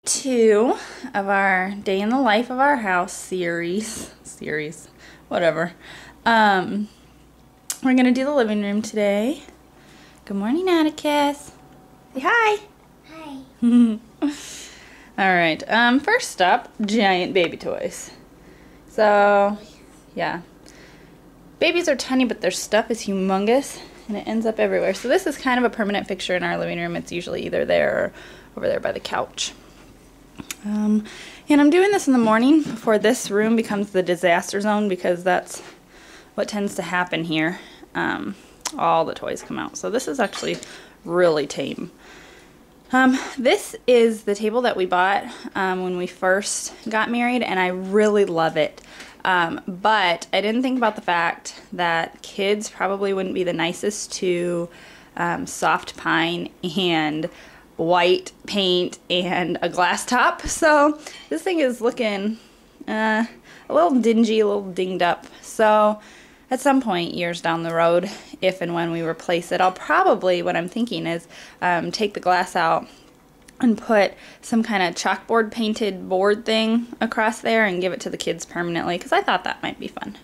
2 of our Day in the Life of Our House series, whatever. We're gonna do the living room today. Good morning, Atticus. Say hi. Hi. Alright, first up, giant baby toys. So, yeah. Babies are tiny, but their stuff is humongous, and it ends up everywhere. So this is kind of a permanent fixture in our living room. It's usually either there or over there by the couch. And I'm doing this in the morning before this room becomes the disaster zone, because that's what tends to happen here. All the toys come out. So this is actually really tame. This is the table that we bought when we first got married, and I really love it. But I didn't think about the fact that kids probably wouldn't be the nicest to soft pine and white paint and a glass top. So this thing is looking a little dingy, a little dinged up. So at some point, years down the road, if and when we replace it, I'll probably, what I'm thinking is, take the glass out and put some kind of chalkboard painted board thing across there and give it to the kids permanently, because I thought that might be fun.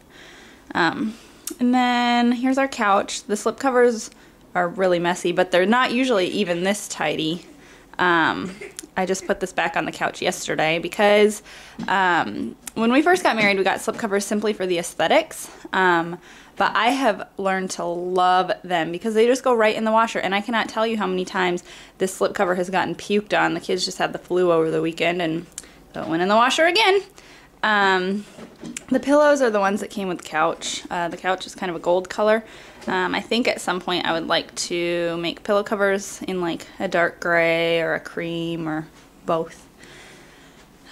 And then here's our couch. The slip covers are really messy, but they're not usually even this tidy. I just put this back on the couch yesterday because when we first got married, we got slip covers simply for the aesthetics. But I have learned to love them because they just go right in the washer. And I cannot tell you how many times this slip cover has gotten puked on. The kids just had the flu over the weekend, and so it went in the washer again. The pillows are the ones that came with the couch. The couch is kind of a gold color. I think at some point I would like to make pillow covers in like a dark gray or a cream or both.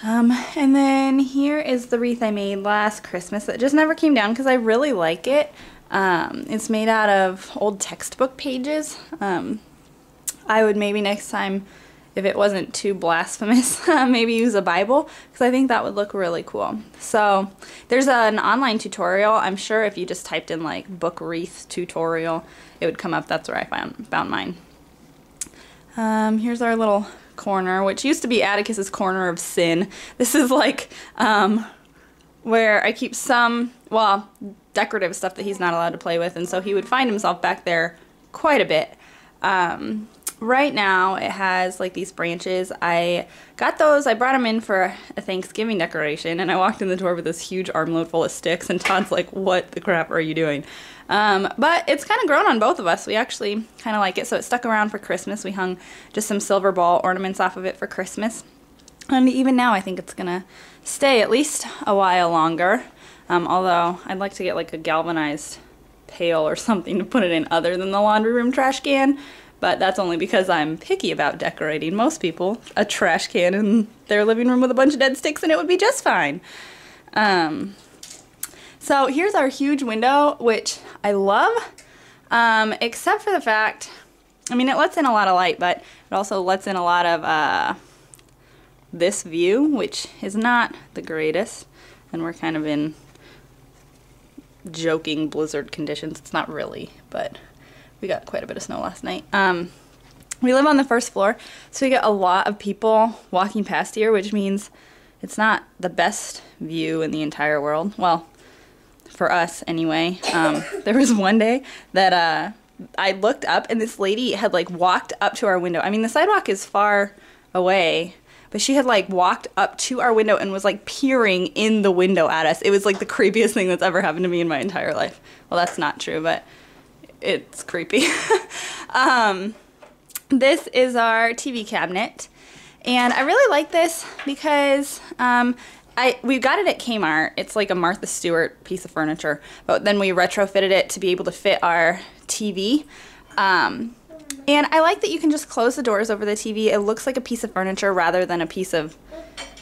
And then here is the wreath I made last Christmas that just never came down because I really like it. It's made out of old textbook pages. I would maybe next time, if it wasn't too blasphemous, maybe use a Bible, because I think that would look really cool. So there's an online tutorial. I'm sure if you just typed in like book wreath tutorial, it would come up. That's where I found mine. Here's our little corner, which used to be Atticus's corner of sin. This is like where I keep some, well, decorative stuff that he's not allowed to play with, and so he would find himself back there quite a bit. Right now it has like these branches. I got those, I brought them in for a Thanksgiving decoration, and I walked in the door with this huge armload full of sticks, and Todd's like, what the crap are you doing? But it's kind of grown on both of us. We actually kind of like it, so it stuck around for Christmas. We hung just some silver ball ornaments off of it for Christmas, and even now I think it's gonna stay at least a while longer, although I'd like to get like a galvanized pail or something to put it in other than the laundry room trash can. But that's only because I'm picky about decorating. Most people, a trash can in their living room with a bunch of dead sticks and it would be just fine. So here's our huge window, which I love, except for the fact, I mean, it lets in a lot of light, but it also lets in a lot of this view, which is not the greatest. And we're kind of in joking blizzard conditions. It's not really, but we got quite a bit of snow last night. We live on the first floor, so we get a lot of people walking past here, which means it's not the best view in the entire world. Well, for us anyway. There was one day that I looked up and this lady had like walked up to our window. I mean, the sidewalk is far away, but she had like walked up to our window and was like peering in the window at us. It was like the creepiest thing that's ever happened to me in my entire life. Well, that's not true, but it's creepy. This is our TV cabinet, and I really like this because we got it at Kmart. It's like a Martha Stewart piece of furniture, but then we retrofitted it to be able to fit our TV. And I like that you can just close the doors over the TV. It looks like a piece of furniture rather than a piece of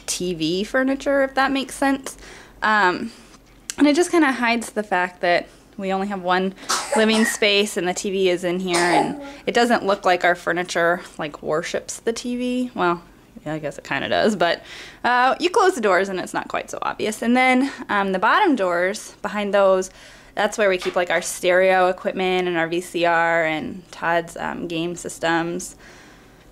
TV furniture, if that makes sense. And it just kind of hides the fact that we only have one living space and the TV is in here, and it doesn't look like our furniture like worships the TV. Well, yeah, I guess it kind of does, but you close the doors and it's not quite so obvious. And then the bottom doors, behind those, that's where we keep like our stereo equipment and our VCR and Todd's game systems.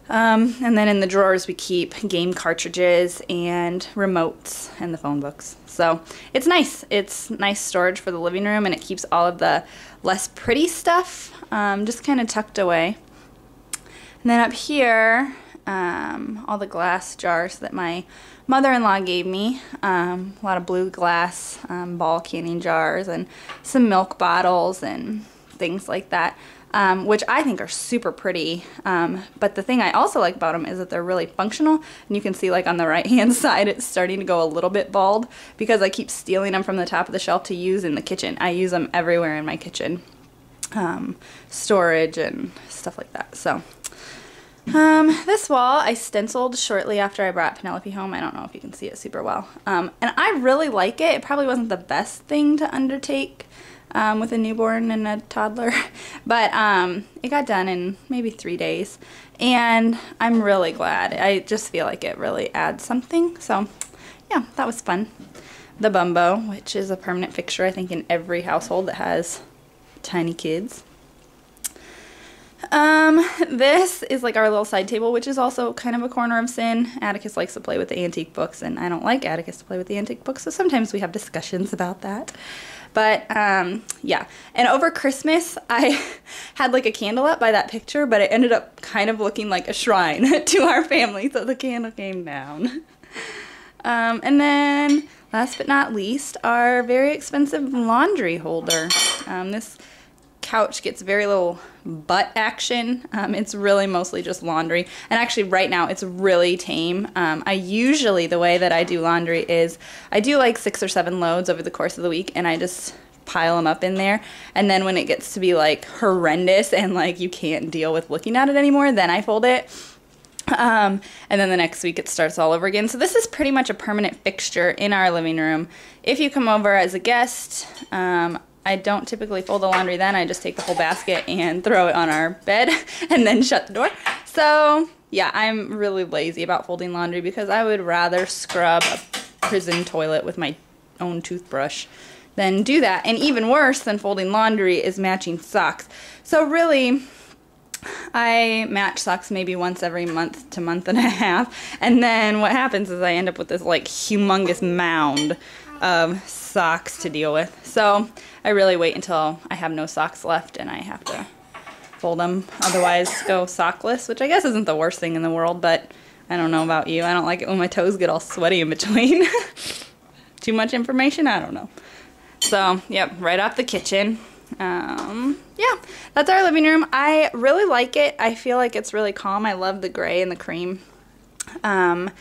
And then in the drawers we keep game cartridges and remotes and the phone books. So it's nice. It's nice storage for the living room, and it keeps all of the less pretty stuff just kind of tucked away. And then up here, all the glass jars that my mother-in-law gave me, a lot of blue glass ball canning jars and some milk bottles and things like that. Which I think are super pretty, but the thing I also like about them is that they're really functional, and you can see like on the right hand side it's starting to go a little bit bald because I keep stealing them from the top of the shelf to use in the kitchen. I use them everywhere in my kitchen, storage and stuff like that. So this wall I stenciled shortly after I brought Penelope home. I don't know if you can see it super well, and I really like it. It probably wasn't the best thing to undertake with a newborn and a toddler, but it got done in maybe 3 days, and I'm really glad. I just feel like it really adds something. So yeah, that was fun. The Bumbo, which is a permanent fixture I think in every household that has tiny kids. This is like our little side table, which is also kind of a corner of sin. Atticus likes to play with the antique books, and I don't like Atticus to play with the antique books, so sometimes we have discussions about that. But yeah, and over Christmas I had like a candle up by that picture, but it ended up kind of looking like a shrine to our family, so the candle came down. And then last but not least, our very expensive laundry holder. This couch gets very little butt action. It's really mostly just laundry, and actually right now it's really tame. I usually, the way that I do laundry is I do like 6 or 7 loads over the course of the week, and I just pile them up in there, and then when it gets to be like horrendous and like you can't deal with looking at it anymore, then I fold it. And then the next week it starts all over again. So this is pretty much a permanent fixture in our living room. If you come over as a guest, I don't typically fold the laundry then. I just take the whole basket and throw it on our bed and then shut the door. So yeah, I'm really lazy about folding laundry because I would rather scrub a prison toilet with my own toothbrush than do that. And even worse than folding laundry is matching socks. So really, I match socks maybe once every month to month and a half, and then what happens is I end up with this like humongous mound of socks to deal with. So I really wait until I have no socks left and I have to fold them, otherwise go sockless, which I guess isn't the worst thing in the world, but I don't know about you. I don't like it when my toes get all sweaty in between. Too much information? I don't know. So yep, right off the kitchen. Yeah, that's our living room. I really like it. I feel like it's really calm. I love the gray and the cream. And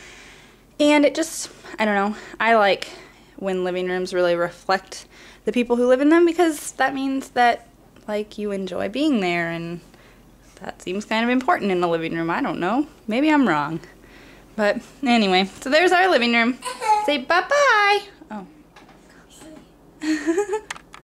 it just, I don't know, I like when living rooms really reflect the people who live in them, because that means that like you enjoy being there, and that seems kind of important in the living room. I don't know. Maybe I'm wrong. But anyway, so there's our living room. Say bye-bye. Oh.